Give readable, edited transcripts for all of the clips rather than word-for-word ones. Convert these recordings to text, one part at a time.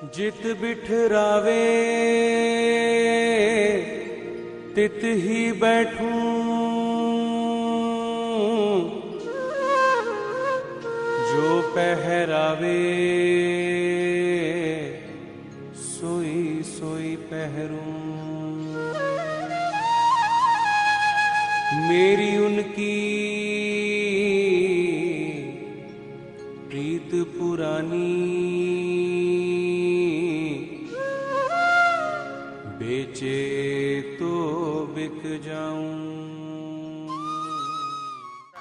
जित बिठरावे तित ही बैठूं, जो पहरावे सोई सोई पहरूं। मेरी उनकी प्रीत पुरानी, बेचे तो बिक जाऊं।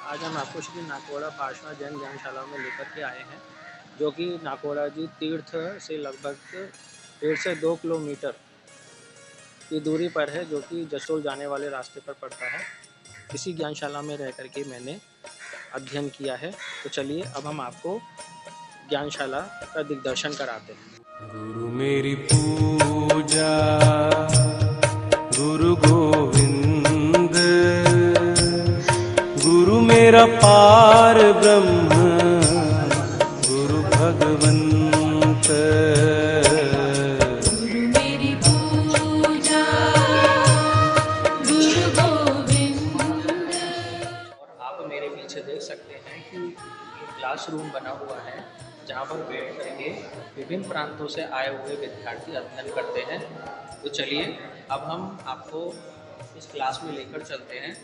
आज हम आपको श्री नाकोड़ा पार्श्वना जैन ज्ञानशाला में लेकर के आए हैं, जो कि नाकोड़ा जी तीर्थ से लगभग 1.5 से 2 किलोमीटर की दूरी पर है, जो कि जसोल जाने वाले रास्ते पर पड़ता है। इसी ज्ञानशाला में रह कर के मैंने अध्ययन किया है। तो चलिए अब हम आपको ज्ञानशाला का दिग्दर्शन कराते हैं। गुरु मेरी पूजा गुरु गोविंद, गुरु मेरा पार ब्रह्म गुरु भगवंत। गुरु मेरी पूजा गुरु गोविंद। और आप मेरे पीछे देख सकते हैं कि क्लासरूम बना हुआ है, जहाँ पर बैठ करके विभिन्न प्रांतों से आए हुए विद्यार्थी अध्ययन करते हैं। तो चलिए अब हम आपको इस क्लास में लेकर चलते हैं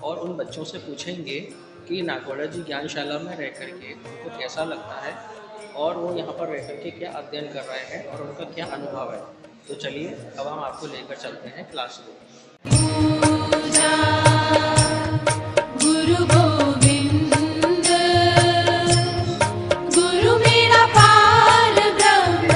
और उन बच्चों से पूछेंगे कि नाकोड़ा जी ज्ञानशाला में रह करके उनको कैसा लगता है और वो यहाँ पर रह करके क्या अध्ययन कर रहे हैं और उनका क्या अनुभव है। तो चलिए अब हम आपको लेकर चलते हैं क्लासरूम। पूजा गुरु गोविंद, गुरु मेरा पार ब्रह्म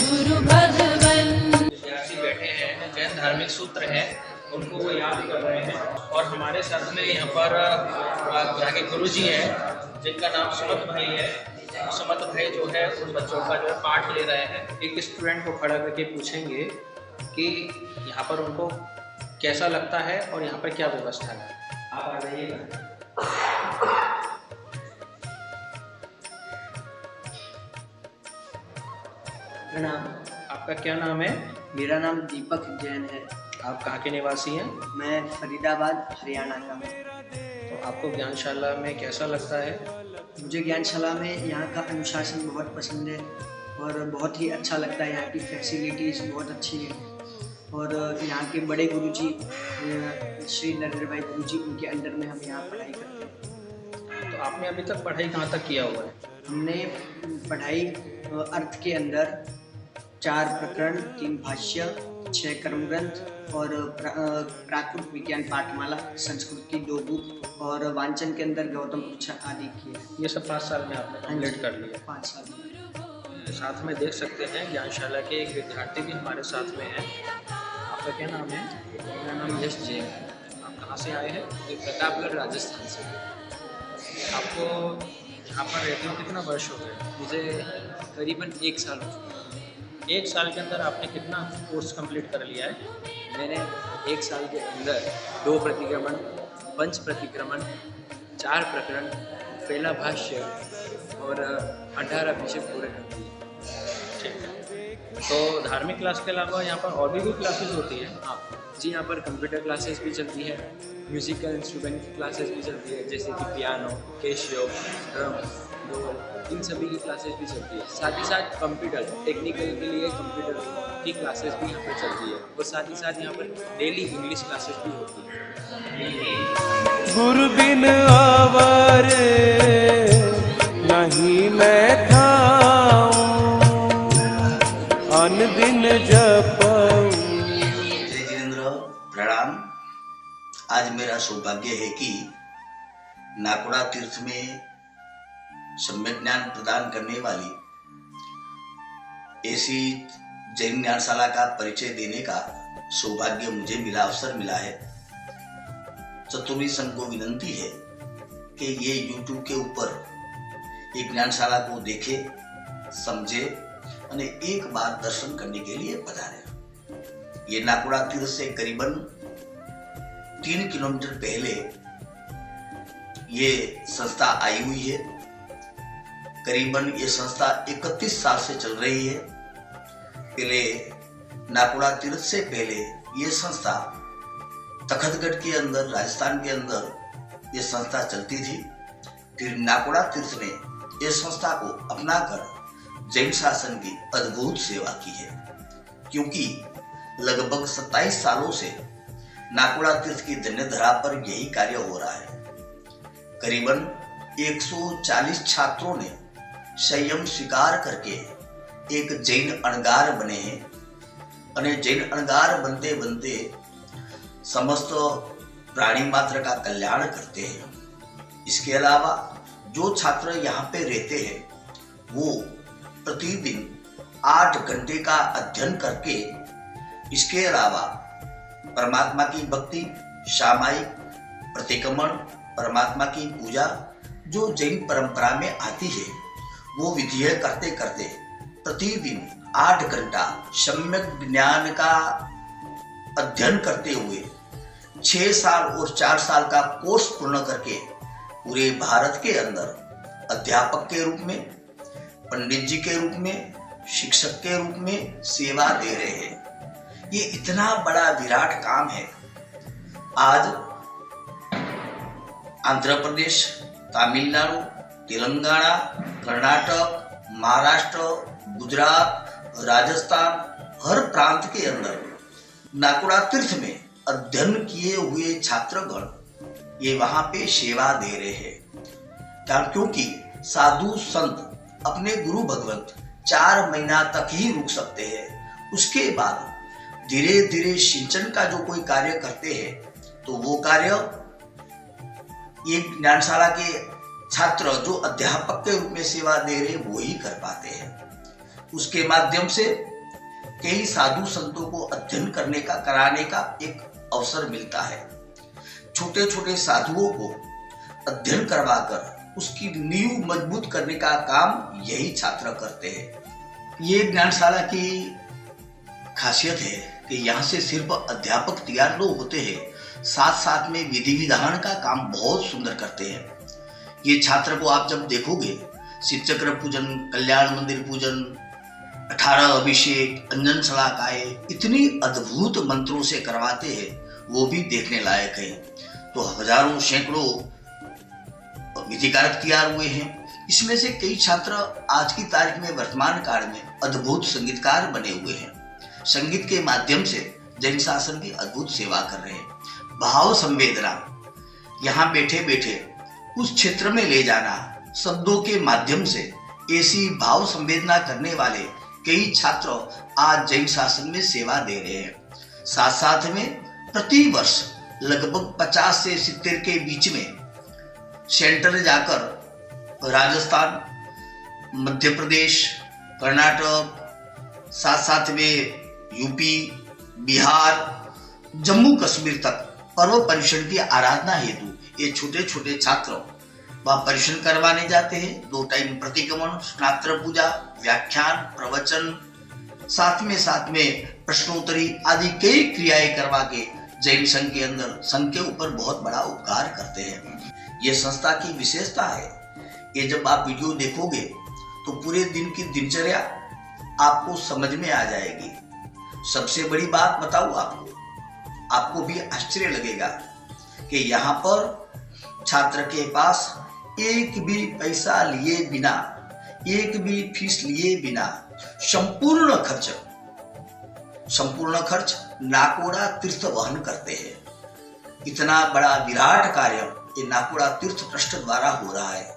गुरु भगवंत। विद्यार्थी बैठे हैं, जैन धार्मिक सूत्र हैं उनको वो याद कर रहे हैं। और हमारे साथ में यहाँ पर यहाँ के गुरु जी हैं, जिनका नाम सुमत भाई है। सुमत भाई जो है उन बच्चों का जो है पाठ ले रहे हैं। एक स्टूडेंट को खड़ा करके पूछेंगे कि यहाँ पर उनको कैसा लगता है और यहाँ पर क्या व्यवस्था है। आप आ जाइएगा। प्रणाम। आपका क्या नाम है? मेरा नाम दीपक जैन है। आप कहाँ के निवासी हैं? मैं फरीदाबाद हरियाणा का हूँ। तो आपको ज्ञानशाला में कैसा लगता है? मुझे ज्ञानशाला में यहाँ का अनुशासन बहुत पसंद है और बहुत ही अच्छा लगता है। यहाँ की फैसिलिटीज़ बहुत अच्छी हैं और यहाँ के बड़े गुरुजी श्री नरेंद्र भाई गुरुजी, उनके अंडर में हम यहाँ पढ़ाई करते हैं। तो आपने अभी तक पढ़ाई कहाँ तक किया हुआ है? हमने पढ़ाई अर्थ के अंदर 4 प्रकरण, 3 भाष्य, 6 कर्म ग्रंथ और प्राकृत विज्ञान पाठमाला, संस्कृत की 2 बुक और वांचन के अंदर गौतम परीक्षा आदि किए। ये सब 5 साल में आपने कंप्लीट कर लिया। 5 साल में। तो साथ में देख सकते हैं ज्ञानशाला के एक विद्यार्थी भी हमारे साथ में हैं। आपका क्या नाम है? मेरा नाम यश जैन है। आप कहाँ से आए हैं? मैं प्रतापगढ़ राजस्थान से हूँ। आपको यहाँ पर रहते हो कितना वर्ष हो गए? मुझे करीबन 1 साल हो चुका है। 1 साल के अंदर आपने कितना कोर्स कंप्लीट कर लिया है? मैंने 1 साल के अंदर 2 प्रतिक्रमण, 5 प्रतिक्रमण, 4 प्रकरण, पहला भाष्य और 18 विषय पूरे कर दिए। ठीक है। तो धार्मिक क्लास के अलावा यहाँ पर और भी कोई क्लासेस होती है? हाँ जी, यहाँ पर कंप्यूटर क्लासेस भी चलती है, म्यूजिकल इंस्ट्रूमेंट की क्लासेस भी चलती है, जैसे कि पियानो, कैशियो, ड्रम, ढोल, इन सभी की क्लासेस भी चलती है। साथ ही साथ कंप्यूटर टेक्निकल के लिए कंप्यूटर की क्लासेस भी यहाँ पर चलती है और साथ ही साथ यहाँ पर डेली इंग्लिश क्लासेस भी होती है। गुरु बिन आवर नहीं मैं थाऊं, अन दिन जपऊं। जय जिनेंद्र, प्रणाम। आज मेरा सौभाग्य है कि नाकोड़ा तीर्थ में सम्यक ज्ञान प्रदान करने वाली ऐसी जैन ज्ञानशाला का परिचय देने का सौभाग्य मुझे मिला, अवसर मिला है। चतुर्वी संघ को विनंती है कि ये YouTube के ऊपर एक ज्ञानशाला को देखे, समझे और एक बार दर्शन करने के लिए पधारे। ये नाकोड़ा तीर्थ से करीबन 3 किलोमीटर पहले ये संस्था आई हुई है। करीबन ये संस्था 31 साल से चल रही है। पहले नाकोड़ा तीर्थ से पहले ये संस्था तखतगढ़ के अंदर, राजस्थान के अंदर ये संस्था चलती थी। फिर नाकोड़ा तीर्थ ने ये संस्था को अपनाकर जैन शासन की अद्भुत सेवा की है, क्योंकि लगभग 27 सालों से नाकोड़ा तीर्थ की धन्य धरा पर यही कार्य हो रहा है। करीबन 140 छात्रों ने संयम स्वीकार करके एक जैन अणगार बने हैं। અને जैन अणगार बनते बनते समस्त प्राणी मात्र का कल्याण करते हैं। इसके अलावा जो छात्र यहाँ पे रहते हैं वो प्रतिदिन 8 घंटे का अध्ययन करके इसके अलावा परमात्मा की भक्ति, सामायिक प्रतिक्रमण, परमात्मा की पूजा जो जैन परंपरा में आती है वो विधियां करते करते प्रतिदिन 8 घंटा सम्यक ज्ञान का अध्ययन करते हुए 6 साल और 4 साल का कोर्स पूर्ण करके पूरे भारत के अंदर अध्यापक के रूप में, पंडित जी के रूप में, शिक्षक के रूप में सेवा दे रहे हैं। ये इतना बड़ा विराट काम है। आज आंध्र प्रदेश, तमिलनाडु, तेलंगाना, कर्नाटक, महाराष्ट्र, गुजरात, राजस्थान, हर प्रांत के अंदर नाकोड़ा तीर्थ में अध्ययन किए हुए छात्रगण ये वहां पे सेवा दे रहे हैं। क्योंकि साधु संत अपने गुरु भगवंत 4 महीना तक ही रुक सकते हैं। उसके बाद धीरे धीरे सिंचन का जो कोई कार्य करते हैं तो वो कार्य ये ज्ञानशाला के छात्र जो अध्यापक के रूप में सेवा दे रहे वो ही कर पाते हैं। उसके माध्यम से कई साधु संतों को अध्ययन करने का, कराने का एक अवसर मिलता है। छोटे छोटे साधुओं को अध्ययन करवाकर उसकी नींव मजबूत करने का काम यही छात्र करते हैं। ये ज्ञानशाला की खासियत है कि यहाँ से सिर्फ अध्यापक तैयार लोग होते हैं, साथ साथ में विधि विधान का काम बहुत सुंदर करते हैं। ये छात्र को आप जब देखोगे शिव चक्र पूजन, कल्याण मंदिर पूजन, 18 अभिषेक, अंजन सलाकाए इतनी अद्भुत मंत्रों से करवाते हैं, वो भी देखने लायक है। तो हजारों सैकड़ों विधिकारक तैयार हुए हैं। इसमें से कई छात्र आज की तारीख में वर्तमान काल में अद्भुत संगीतकार बने हुए हैं। संगीत के माध्यम से जैन शासन की अद्भुत सेवा कर रहे हैं। भाव संवेदना यहाँ बैठे बैठे उस क्षेत्र में ले जाना, शब्दों के माध्यम से ऐसी भाव संवेदना करने वाले कई छात्र आज जैन शासन में सेवा दे रहे हैं। साथ साथ में प्रति वर्ष लगभग 50 से 70 के बीच में सेंटर जाकर राजस्थान, मध्य प्रदेश, कर्नाटक, साथ साथ में यूपी, बिहार, जम्मू कश्मीर तक पर्व परिषद की आराधना हेतु ये छोटे छोटे छात्र वह परिषद करवाने जाते हैं। 2 टाइम प्रतिक्रमण, स्नात्र पूजा, व्याख्यान, प्रवचन, साथ में प्रश्नोत्तरी आदि कई क्रियाएं करवा के जैन संघ के अंदर संघ के ऊपर बहुत बड़ा उपकार करते हैं। ये संस्था की विशेषता है। ये जब आप वीडियो देखोगे तो पूरे दिन की दिनचर्या आपको समझ में आ जाएगी। सबसे बड़ी बात बताऊं आपको भी आश्चर्य लगेगा कि यहाँ पर छात्र के पास एक भी पैसा लिए बिना, एक भी फीस लिए बिना संपूर्ण खर्च नाकोड़ा तीर्थ वहन करते हैं। इतना बड़ा विराट कार्य ये नाकोड़ा तीर्थ ट्रस्ट द्वारा हो रहा है।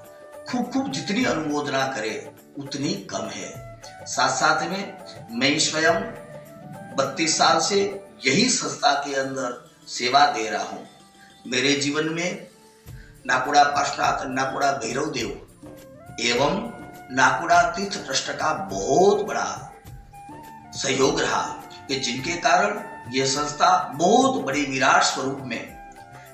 खूब जितनी अनुमोदना करे उतनी कम है। साथ में मैं स्वयं 32 साल से यही संस्था के अंदर सेवा दे रहा हूँ। मेरे जीवन में नाकोड़ा पार्षनाथ, नाकोड़ा भैरव देव एवं नाकोड़ा तीर्थ ट्रस्ट का बहुत बड़ा सहयोग रहा कि जिनके कारण यह संस्था बहुत बड़े विराट स्वरूप में,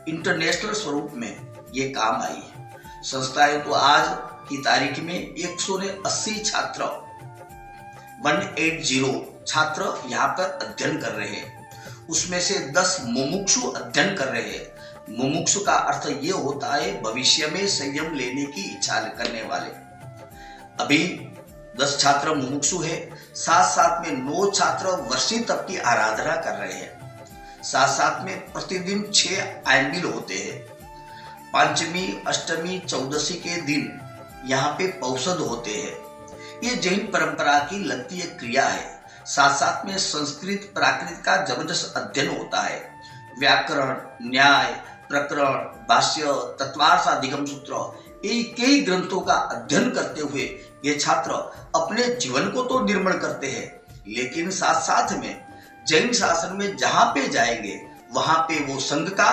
इंटरनेशनल स्वरूप में ये काम आई है। संस्थाएं तो आज की तारीख में 180 छात्र 180 छात्र यहाँ पर अध्ययन कर रहे हैं। उसमें से 10 मुमुक्षु अध्ययन कर रहे हैं। मुमुक्षु का अर्थ ये होता है भविष्य में संयम लेने की इच्छा करने वाले। अभी 10 छात्र मुमुक्षु है, साथ साथ में 9 छात्र वर्षी तप की आराधना कर रहे हैं। साथ साथ में प्रतिदिन 6 आयनबिल होते हैं। पंचमी, अष्टमी, चौदशी के दिन यहाँ पे पौषध होते हैं। ये जैन परंपरा की लगती एक क्रिया है। साथ साथ में संस्कृत प्राकृत का जबरदस्त अध्ययन होता है। व्याकरण, न्याय, प्रकरण, भाष्य, तत्वार्थ, अधिगम सूत्र, कई ग्रंथों का अध्ययन करते हुए ये छात्र अपने जीवन को तो निर्मल करते हैं, लेकिन साथ साथ में जैन शासन में जहां पे जाएंगे वहां पे वो संघ का,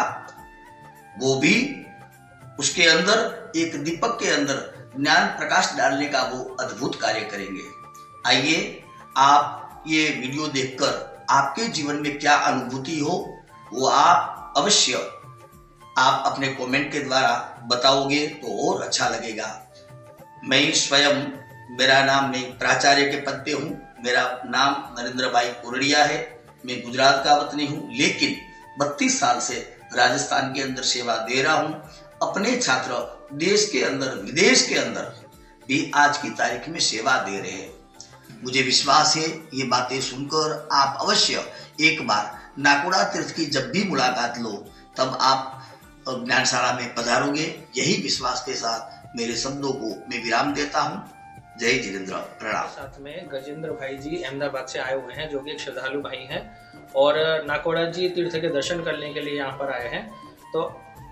वो भी उसके अंदर एक दीपक के अंदर ज्ञान प्रकाश डालने का वो अद्भुत कार्य करेंगे। आइए आप ये वीडियो देखकर आपके जीवन में क्या अनुभूति हो वो आप अवश्य आप अपने कमेंट के द्वारा बताओगे तो और अच्छा लगेगा। मैं स्वयं, मेरा नाम नहीं, प्राचार्य के पद पे हूँ। मेरा नाम नरेंद्र भाई कोरड़िया है। मैं गुजरात का वतनी हूँ, लेकिन 32 साल से राजस्थान के अंदर सेवा दे रहा हूँ। अपने छात्र देश के अंदर, विदेश के अंदर भी आज की तारीख में सेवा दे रहे हैं। मुझे विश्वास है ये बातें सुनकर आप अवश्य एक बार नाकोड़ा तीर्थ की जब भी मुलाकात लो तब आप ज्ञानशाला में पधारोगे। यही विश्वास के साथ मेरे शब्दों को मैं विराम देता हूँ। जय जिनेंद्र, प्रणाम। साथ में गजेंद्र भाई जी अहमदाबाद से आए हुए हैं, जो कि एक श्रद्धालु भाई हैं और नाकोड़ा जी तीर्थ के दर्शन करने के लिए यहाँ पर आए हैं। तो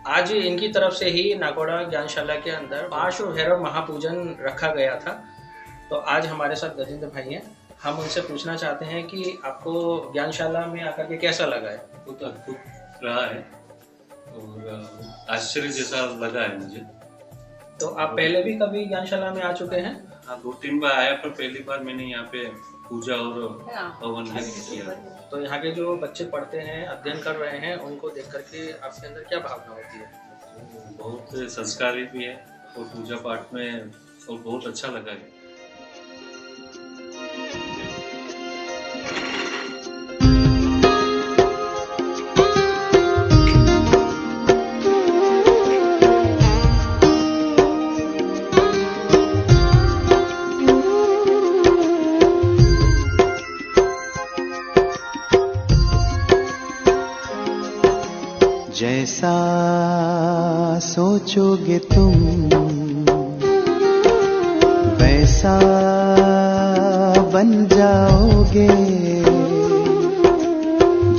आज इनकी तरफ से ही नाकोड़ा ज्ञानशाला के अंदर पार्श्व भैरव महापूजन रखा गया था। तो आज हमारे साथ गजेंद्र भाई हैं। हम उनसे पूछना चाहते हैं कि आपको ज्ञानशाला में आकर के कैसा लगा है? बहुत अद्भुत रहा है और आश्चर्य जैसा लगा है मुझे। तो आप पहले भी कभी ज्ञानशाला में आ चुके हैं? हाँ, 2-3 बार आया, पर पहली बार मैंने यहाँ पे पूजा और हवन किया। तो यहाँ के जो बच्चे पढ़ते हैं, अध्ययन कर रहे हैं, उनको देख करके आपके अंदर क्या भावना होती है? बहुत संस्कारी भी है और पूजा पाठ में और बहुत अच्छा लगा है। जैसा सोचोगे तुम वैसा बन जाओगे,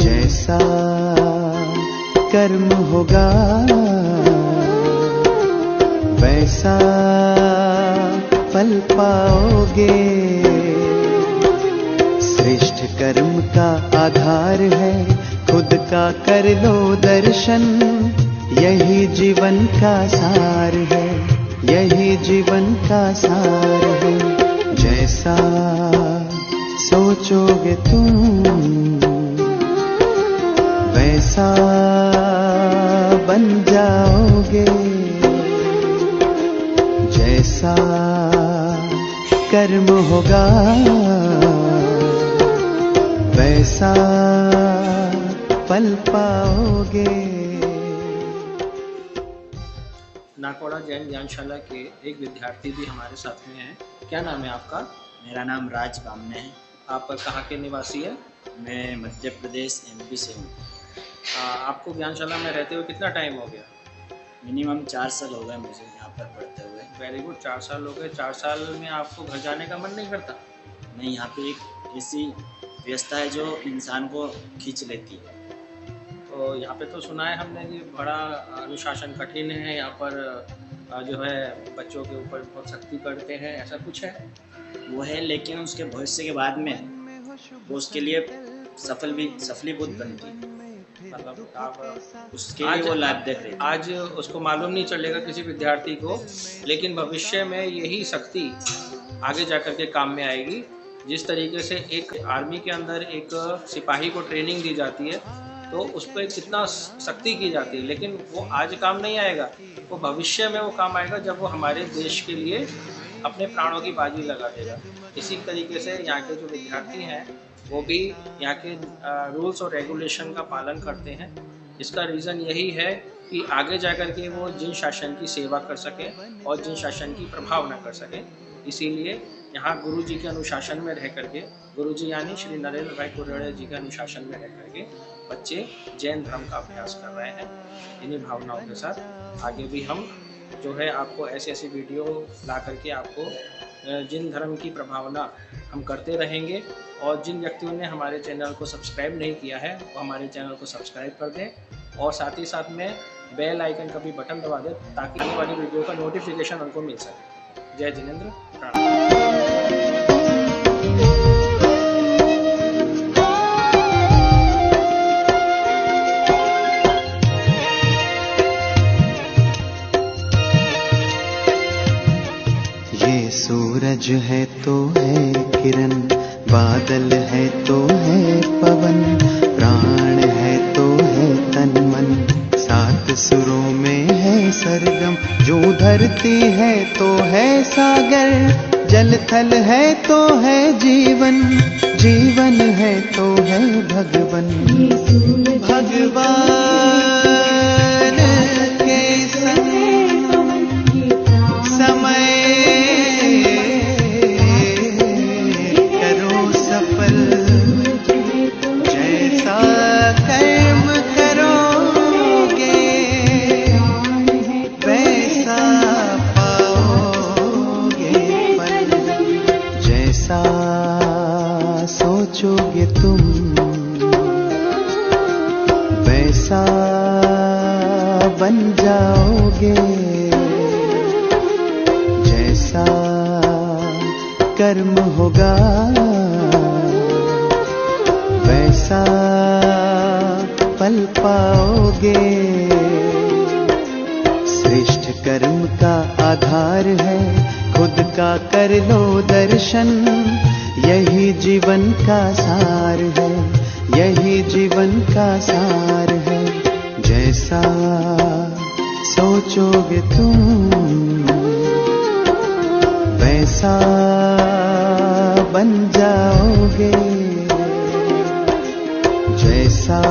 जैसा कर्म होगा वैसा फल पाओगे। श्रेष्ठ कर्म का आधार है खुद का कर लो दर्शन, यही जीवन का सार है, यही जीवन का सार है। जैसा सोचोगे तुम वैसा बन जाओगे, जैसा कर्म होगा वैसा फल पाओगे। नाकोड़ा जैन ज्ञानशाला के एक विद्यार्थी भी हमारे साथ में हैं। क्या नाम है आपका? मेरा नाम राज बामने है। आप कहाँ के निवासी है? मैं मध्य प्रदेश MP से हूँ। आपको ज्ञानशाला में रहते हुए कितना टाइम हो गया? मिनिमम 4 साल हो गए मुझे यहाँ पर पढ़ते हुए। वेरी गुड, 4 साल हो गए। 4 साल में आपको घर जाने का मन नहीं करता? नहीं, यहाँ पे एक ऐसी व्यवस्था है जो इंसान को खींच लेती है। तो यहाँ पे तो सुना है हमने कि बड़ा अनुशासन कठिन है, यहाँ पर जो है बच्चों के ऊपर बहुत सख्ती करते हैं, ऐसा कुछ है? वो है, लेकिन उसके भविष्य के बाद में वो उसके लिए सफलीभूत बनती है। मतलब आप उसके लिए वो लाभ देख रहे हैं। आज उसको मालूम नहीं चलेगा किसी विद्यार्थी को, लेकिन भविष्य में यही सख्ती आगे जा कर के काम में आएगी। जिस तरीके से एक आर्मी के अंदर एक सिपाही को ट्रेनिंग दी जाती है तो उस पर कितना सख्ती की जाती है, लेकिन वो आज काम नहीं आएगा, वो भविष्य में वो काम आएगा जब वो हमारे देश के लिए अपने प्राणों की बाजी लगा देगा। इसी तरीके से यहाँ के जो विद्यार्थी हैं वो भी यहाँ के रूल्स और रेगुलेशन का पालन करते हैं। इसका रीज़न यही है कि आगे जा कर के वो जिन शासन की सेवा कर सकें और जिन शासन की प्रभाव न कर सकें। इसीलिए यहाँ गुरु जी के अनुशासन में रह करके, गुरु जी यानी श्री नरेंद्र भाई कुरेड़े जी के अनुशासन में रह करके बच्चे जैन धर्म का अभ्यास कर रहे हैं। इन्हीं भावनाओं के साथ आगे भी हम जो है आपको ऐसी ऐसी वीडियो ला करके आपको जिन धर्म की प्रभावना हम करते रहेंगे। और जिन व्यक्तियों ने हमारे चैनल को सब्सक्राइब नहीं किया है वो हमारे चैनल को सब्सक्राइब कर दें और साथ ही साथ में बेल आइकन का भी बटन दबा दें ताकि आने वाली वीडियो का नोटिफिकेशन उनको मिल सके। जय जिनेंद्र, प्रणाम। ये सूरज है तो है किरण, बादल है तो है पवन, प्राण है तो है तन मन, सात सुरों में है सरगम, जो धरती है तो है सागर, जल थल है तो है जीवन, जीवन है तो है भगवन। भगवान के संग समय करो सफल, जैसा कर्म करोगे वैसा पाओगे फल, जैसा सोचोगे तुम वैसा बन जाओगे, जैसा कर्म होगा वैसा फल पाओगे। श्रेष्ठ कर्म का आधार है खुद का कर लो दर्शन, यही जीवन का सार है, यही जीवन का सार है, जैसा सोचोगे तुम वैसा बन जाओगे, जैसा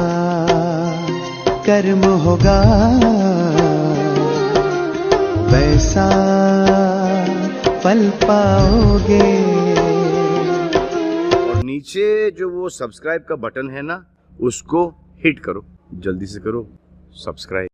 कर्म होगा वैसा फल पाओगे। और नीचे जो वो सब्सक्राइब का बटन है ना, उसको हिट करो, जल्दी से करो सब्सक्राइब।